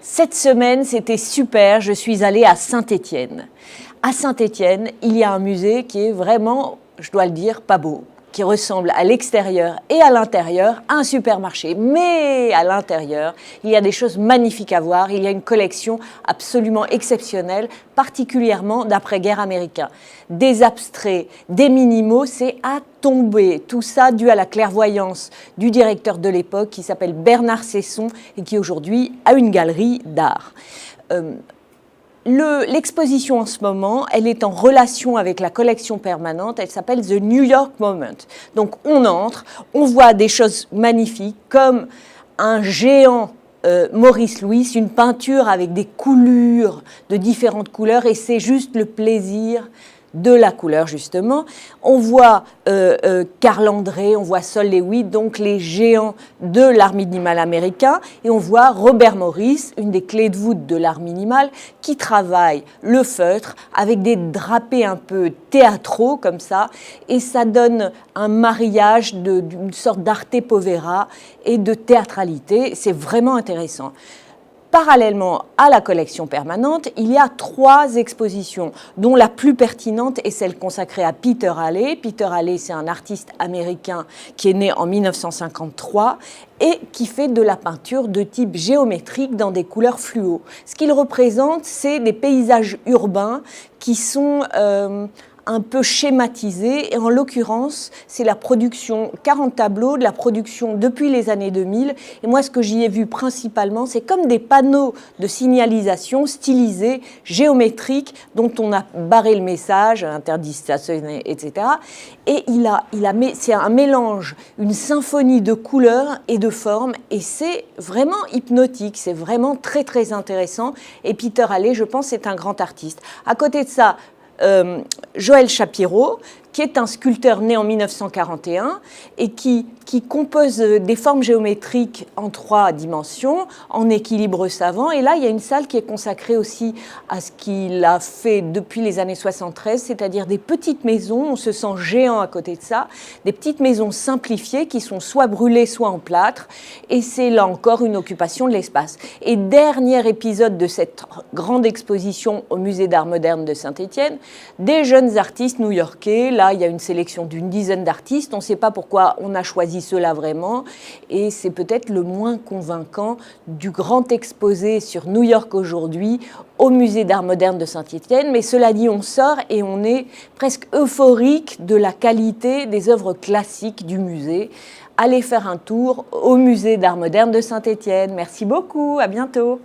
Cette semaine, c'était super, je suis allée à Saint-Étienne. À Saint-Étienne, il y a un musée qui est vraiment, je dois le dire, pas beau, qui ressemble à l'extérieur et à l'intérieur à un supermarché. Mais à l'intérieur, il y a des choses magnifiques à voir, il y a une collection absolument exceptionnelle, particulièrement d'après-guerre américain. Des abstraits, des minimaux, c'est à tomber. Tout ça dû à la clairvoyance du directeur de l'époque qui s'appelle Bernard Cesson et qui aujourd'hui a une galerie d'art. L'exposition en ce moment, elle est en relation avec la collection permanente, elle s'appelle The New York Moment. Donc on entre, on voit des choses magnifiques comme un géant Maurice Louis, une peinture avec des coulures de différentes couleurs et c'est juste le plaisir de la couleur justement. On voit Carl André, on voit Sol Lewitt, donc les géants de l'art minimal américain, et on voit Robert Morris, une des clés de voûte de l'art minimal, qui travaille le feutre avec des drapés un peu théâtraux comme ça, et ça donne un mariage d'une sorte d'arte povera et de théâtralité. C'est vraiment intéressant. Parallèlement à la collection permanente, il y a 3 expositions, dont la plus pertinente est celle consacrée à Peter Halley. Peter Halley, c'est un artiste américain qui est né en 1953 et qui fait de la peinture de type géométrique dans des couleurs fluo. Ce qu'il représente, c'est des paysages urbains qui sont un peu schématisé, et en l'occurrence, c'est la production, 40 tableaux de la production depuis les années 2000, et moi ce que j'y ai vu principalement, c'est comme des panneaux de signalisation stylisés, géométriques, dont on a barré le message, interdit de stationner, etc. Et c'est un mélange, une symphonie de couleurs et de formes, et c'est vraiment hypnotique, c'est vraiment très très intéressant, et Peter Halley, je pense, est un grand artiste. À côté de ça, Joël Chapiro, qui est un sculpteur né en 1941 et qui compose des formes géométriques en 3 dimensions, en équilibre savant. Et là, il y a une salle qui est consacrée aussi à ce qu'il a fait depuis les années 73, c'est-à-dire des petites maisons, on se sent géant à côté de ça, des petites maisons simplifiées qui sont soit brûlées, soit en plâtre. Et c'est là encore une occupation de l'espace. Et dernier épisode de cette grande exposition au Musée d'Art moderne de Saint-Étienne, des jeunes artistes new-yorkais. Là, il y a une sélection d'une dizaine d'artistes. On ne sait pas pourquoi on a choisi ceux-là vraiment. Et c'est peut-être le moins convaincant du grand exposé sur New York aujourd'hui au Musée d'Art moderne de Saint-Étienne. Mais cela dit, on sort et on est presque euphorique de la qualité des œuvres classiques du musée. Allez faire un tour au Musée d'Art moderne de Saint-Étienne. Merci beaucoup, à bientôt.